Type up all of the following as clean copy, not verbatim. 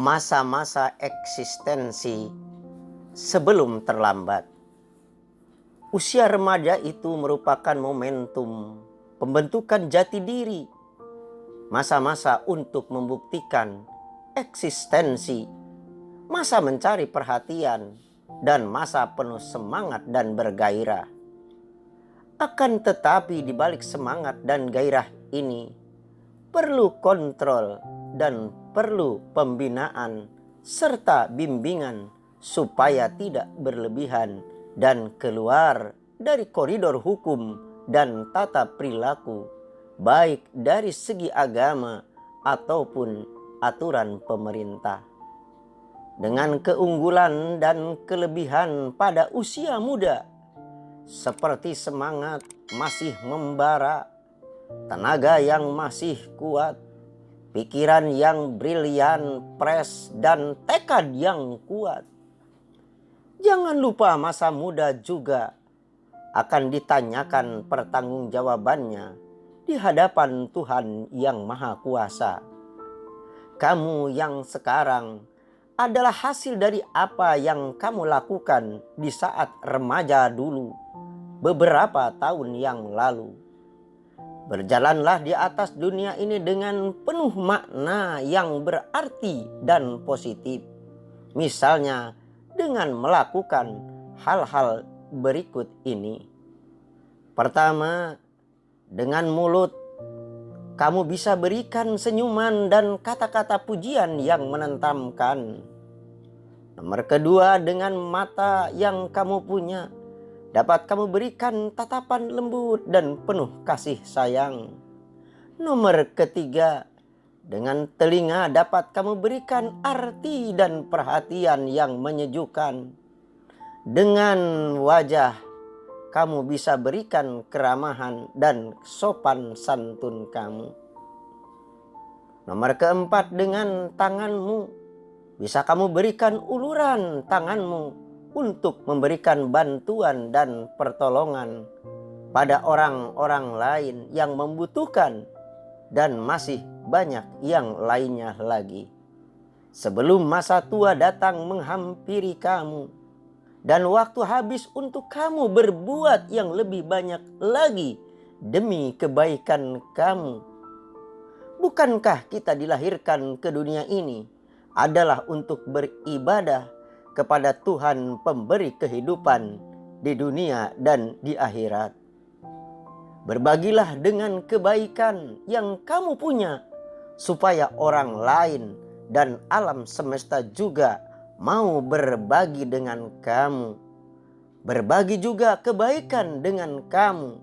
masa-masa eksistensi sebelum terlambat. Usia remaja itu merupakan momentum pembentukan jati diri, masa-masa untuk membuktikan eksistensi, masa mencari perhatian, dan masa penuh semangat dan bergairah. Akan tetapi di balik semangat dan gairah ini, perlu kontrol dan perlu pembinaan serta bimbingan supaya tidak berlebihan dan keluar dari koridor hukum dan tata perilaku, baik dari segi agama ataupun aturan pemerintah. Dengan keunggulan dan kelebihan pada usia muda, seperti semangat masih membara, tenaga yang masih kuat, pikiran yang brilian, pres, dan tekad yang kuat. Jangan lupa masa muda juga akan ditanyakan pertanggungjawabannya di hadapan Tuhan yang Maha Kuasa. Kamu yang sekarang adalah hasil dari apa yang kamu lakukan di saat remaja dulu, beberapa tahun yang lalu. Berjalanlah di atas dunia ini dengan penuh makna yang berarti dan positif. Misalnya dengan melakukan hal-hal berikut ini. Pertama, dengan mulut kamu bisa berikan senyuman dan kata-kata pujian yang menentamkan. Nomor kedua, dengan mata yang kamu punya, dapat kamu berikan tatapan lembut dan penuh kasih sayang. Nomor ketiga, dengan telinga dapat kamu berikan arti dan perhatian yang menyejukkan. Dengan wajah, kamu bisa berikan keramahan dan sopan santun kamu. Nomor keempat, dengan tanganmu bisa kamu berikan uluran tanganmu untuk memberikan bantuan dan pertolongan pada orang-orang lain yang membutuhkan, dan masih banyak yang lainnya lagi. Sebelum masa tua datang menghampiri kamu, dan waktu habis untuk kamu berbuat yang lebih banyak lagi demi kebaikan kamu. Bukankah kita dilahirkan ke dunia ini adalah untuk beribadah kepada Tuhan pemberi kehidupan di dunia dan di akhirat? Berbagilah dengan kebaikan yang kamu punya, supaya orang lain dan alam semesta juga mau berbagi dengan kamu. Berbagi juga kebaikan dengan kamu,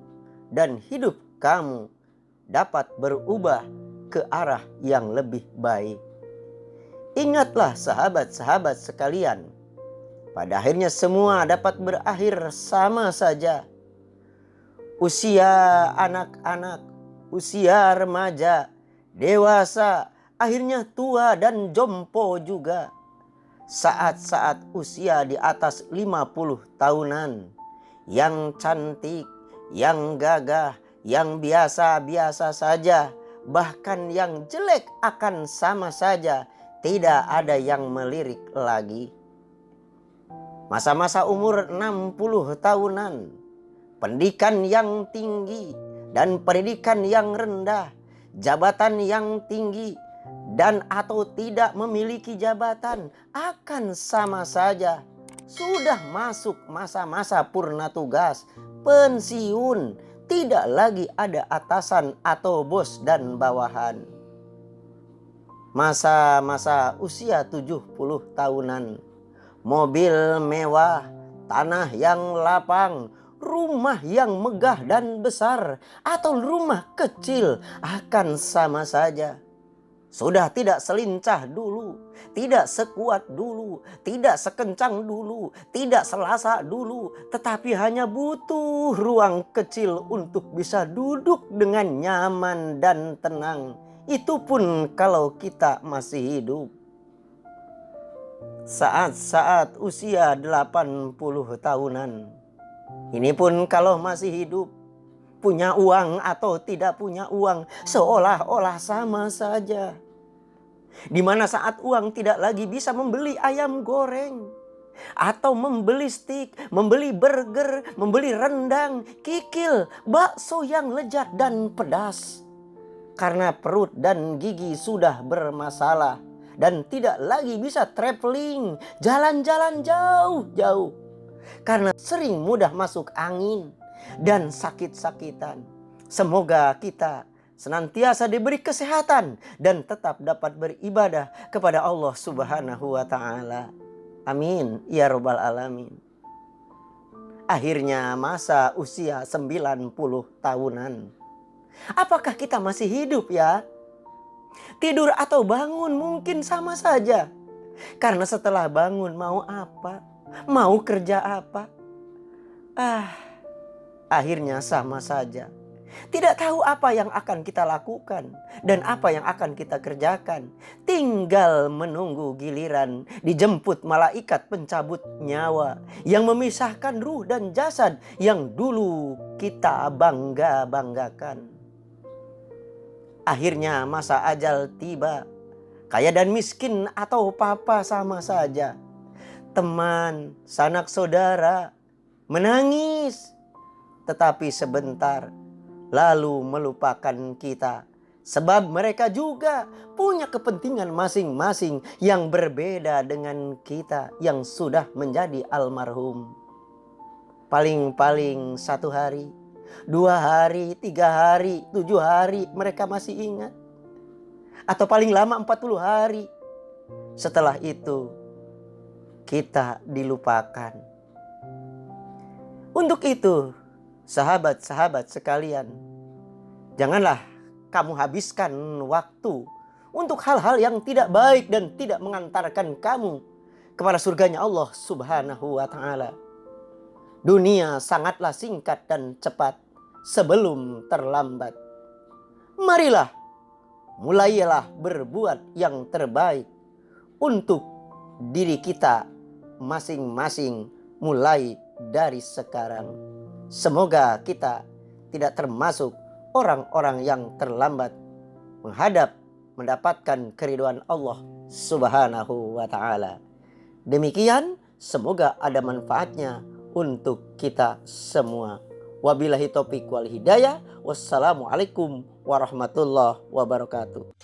dan hidup kamu dapat berubah ke arah yang lebih baik. Ingatlah sahabat-sahabat sekalian, pada akhirnya semua dapat berakhir sama saja. Usia anak-anak, usia remaja, dewasa, akhirnya tua dan jompo juga. Saat-saat usia di atas 50 tahunan, yang cantik, yang gagah, yang biasa-biasa saja, bahkan yang jelek akan sama saja, tidak ada yang melirik lagi. Masa-masa umur 60 tahunan, pendidikan yang tinggi dan pendidikan yang rendah, jabatan yang tinggi dan atau tidak memiliki jabatan akan sama saja. Sudah masuk masa-masa purna tugas, pensiun, tidak lagi ada atasan atau bos dan bawahan. Masa-masa usia 70 tahunan, mobil mewah, tanah yang lapang, rumah yang megah dan besar, atau rumah kecil akan sama saja. Sudah tidak selincah dulu, tidak sekuat dulu, tidak sekencang dulu, tidak selasa dulu, tetapi hanya butuh ruang kecil untuk bisa duduk dengan nyaman dan tenang. Itu pun kalau kita masih hidup. Saat-saat usia 80 tahunan, ini pun kalau masih hidup, punya uang atau tidak punya uang, seolah-olah sama saja. Di mana saat uang tidak lagi bisa membeli ayam goreng, atau membeli stik, membeli burger, membeli rendang, kikil, bakso yang lezat dan pedas. Karena perut dan gigi sudah bermasalah dan tidak lagi bisa traveling, jalan-jalan jauh-jauh. Karena sering mudah masuk angin dan sakit-sakitan. Semoga kita senantiasa diberi kesehatan dan tetap dapat beribadah kepada Allah Subhanahu wa Ta'ala. Amin ya Rabbal Alamin. Akhirnya masa usia 90 tahunan. Apakah kita masih hidup ya? Tidur atau bangun mungkin sama saja. Karena setelah bangun mau apa? Mau kerja apa? Akhirnya sama saja. Tidak tahu apa yang akan kita lakukan dan apa yang akan kita kerjakan. Tinggal menunggu giliran dijemput malaikat pencabut nyawa yang memisahkan ruh dan jasad yang dulu kita bangga-banggakan. Akhirnya masa ajal tiba. Kaya dan miskin atau papa sama saja. Teman, sanak saudara menangis. Tetapi sebentar lalu melupakan kita. Sebab mereka juga punya kepentingan masing-masing yang berbeda dengan kita yang sudah menjadi almarhum. Paling-paling 1 hari, 2 hari, 3 hari, 7 hari mereka masih ingat. Atau paling lama 40 hari. Setelah itu kita dilupakan. Untuk itu, sahabat-sahabat sekalian, janganlah kamu habiskan waktu untuk hal-hal yang tidak baik dan tidak mengantarkan kamu kepada surganya Allah Subhanahu wa Ta'ala. Dunia sangatlah singkat dan cepat sebelum terlambat. Marilah, mulailah berbuat yang terbaik untuk diri kita masing-masing mulai dari sekarang. Semoga kita tidak termasuk orang-orang yang terlambat mendapatkan keridhaan Allah Subhanahu wa Ta'ala. Demikian, semoga ada manfaatnya untuk kita semua. Wabillahi taufiq wal hidayah. Wassalamualaikum warahmatullahi wabarakatuh.